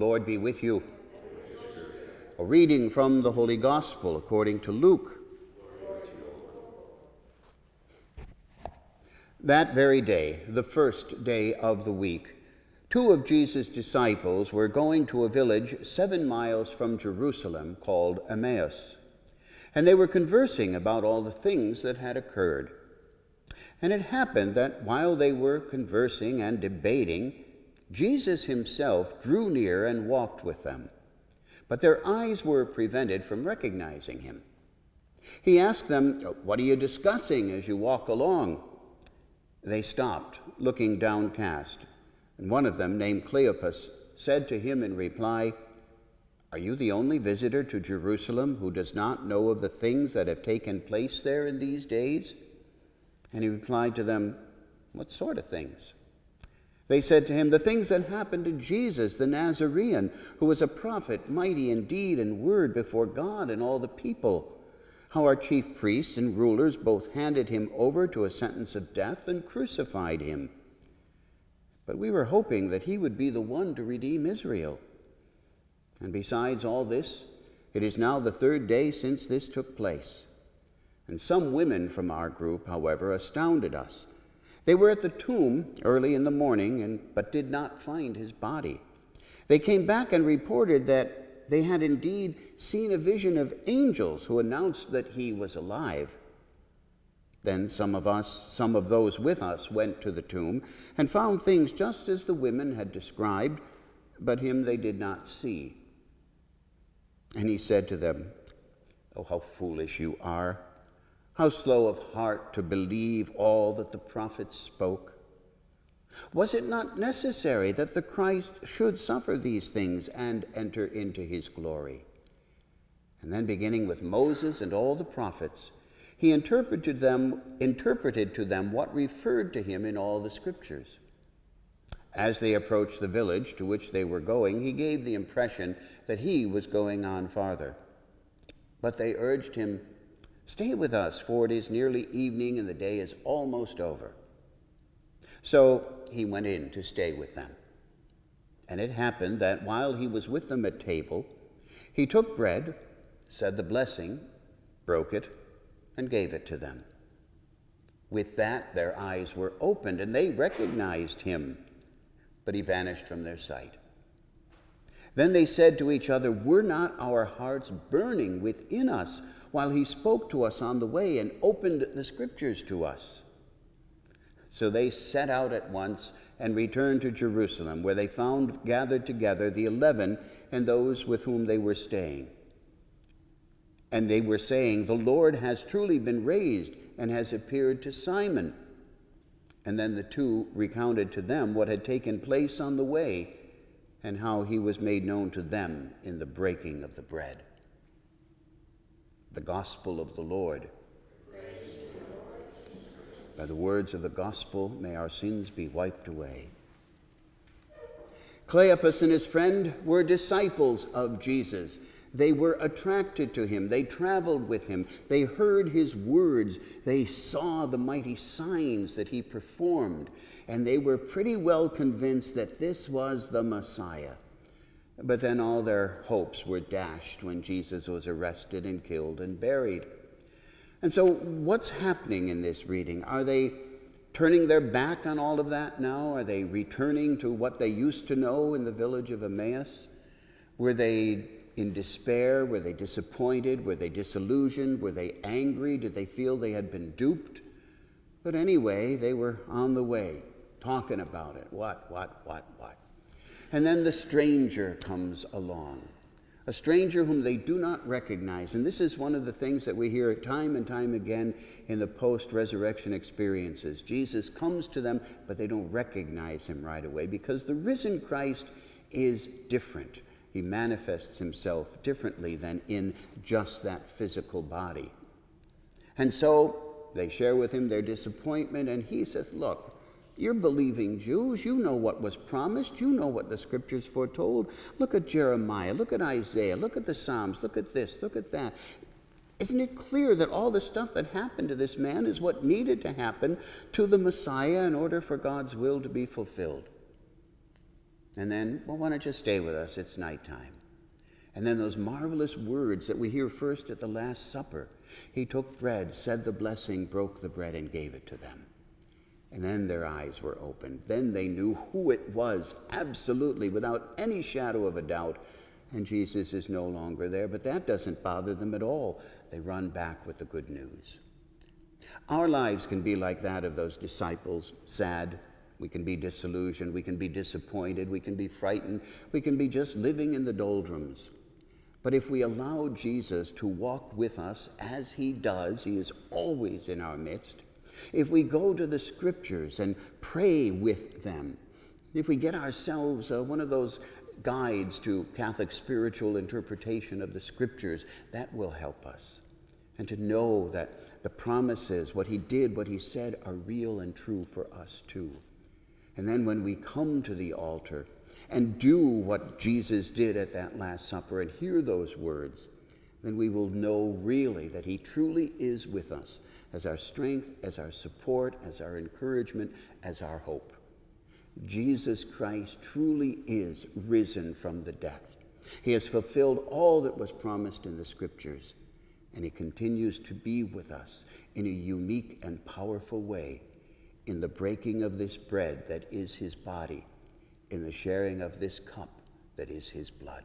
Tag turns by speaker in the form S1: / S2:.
S1: Lord be with you. A reading from the Holy Gospel according to Luke. That very day, the first day of the week, 2 of Jesus' disciples were going to a village 7 miles from Jerusalem called Emmaus, and they were conversing about all the things that had occurred. And it happened that while they were conversing and debating, Jesus himself drew near and walked with them, but their eyes were prevented from recognizing him. He asked them, "What are you discussing as you walk along?" They stopped, looking downcast, and one of them, named Cleopas, said to him in reply, "Are you the only visitor to Jerusalem who does not know of the things that have taken place there in these days?" And he replied to them, "What sort of things?" They said to him, "The things that happened to Jesus the Nazarene, who was a prophet, mighty in deed and word before God and all the people. How our chief priests and rulers both handed him over to a sentence of death and crucified him. But we were hoping that he would be the one to redeem Israel. And besides all this, it is now the 3rd day since this took place. And some women from our group, however, astounded us. They were at the tomb early in the morning, but did not find his body. They came back and reported that they had indeed seen a vision of angels who announced that he was alive. Then some of those with us went to the tomb and found things just as the women had described, but him they did not see." And he said to them, "Oh, how foolish you are! How slow of heart to believe all that the prophets spoke. Was it not necessary that the Christ should suffer these things and enter into his glory?" And then, beginning with Moses and all the prophets, he interpreted to them what referred to him in all the scriptures. As they approached the village to which they were going, he gave the impression that he was going on farther. But they urged him, "Stay with us, for it is nearly evening and the day is almost over." So he went in to stay with them. And it happened that while he was with them at table, he took bread, said the blessing, broke it, and gave it to them. With that, their eyes were opened, and they recognized him, but he vanished from their sight. Then they said to each other, "Were not our hearts burning within us while he spoke to us on the way and opened the scriptures to us?" So they set out at once and returned to Jerusalem, where they found gathered together the 11 and those with whom they were staying. And they were saying, "The Lord has truly been raised and has appeared to Simon." And then the 2 recounted to them what had taken place on the way and how he was made known to them in the breaking of the bread. The Gospel of the Lord.
S2: Praise to you, Lord Jesus.
S1: By the words of the Gospel, may our sins be wiped away. Cleopas and his friend were disciples of Jesus. They were attracted to him. They traveled with him. They heard his words. They saw the mighty signs that he performed. And they were pretty well convinced that this was the Messiah. But then all their hopes were dashed when Jesus was arrested and killed and buried. And so what's happening in this reading? Are they turning their back on all of that now? Are they returning to what they used to know in the village of Emmaus? Were they in despair? Were they disappointed? Were they disillusioned? Were they angry? Did they feel they had been duped? But anyway, they were on the way, talking about it. What? And then the stranger comes along, a stranger whom they do not recognize. And this is one of the things that we hear time and time again in the post-resurrection experiences. Jesus comes to them, but they don't recognize him right away because the risen Christ is different. He manifests himself differently than in just that physical body. And so they share with him their disappointment, and he says, "Look, you're believing Jews. You know what was promised. You know what the scriptures foretold. Look at Jeremiah. Look at Isaiah. Look at the Psalms. Look at this. Look at that. Isn't it clear that all the stuff that happened to this man is what needed to happen to the Messiah in order for God's will to be fulfilled?" And then, well, why don't you stay with us? It's nighttime. And then those marvelous words that we hear first at the Last Supper. He took bread, said the blessing, broke the bread, and gave it to them. And then their eyes were opened. Then they knew who it was, absolutely, without any shadow of a doubt. And Jesus is no longer there, but that doesn't bother them at all. They run back with the good news. Our lives can be like that of those disciples, sad. We can be disillusioned. We can be disappointed. We can be frightened. We can be just living in the doldrums. But if we allow Jesus to walk with us as he does, he is always in our midst. If we go to the scriptures and pray with them, if we get ourselves one of those guides to Catholic spiritual interpretation of the scriptures, that will help us. And to know that the promises, what he did, what he said, are real and true for us too. And then when we come to the altar and do what Jesus did at that Last Supper and hear those words, then we will know really that he truly is with us as our strength, as our support, as our encouragement, as our hope. Jesus Christ truly is risen from the death. He has fulfilled all that was promised in the scriptures, and he continues to be with us in a unique and powerful way in the breaking of this bread that is his body, in the sharing of this cup that is his blood.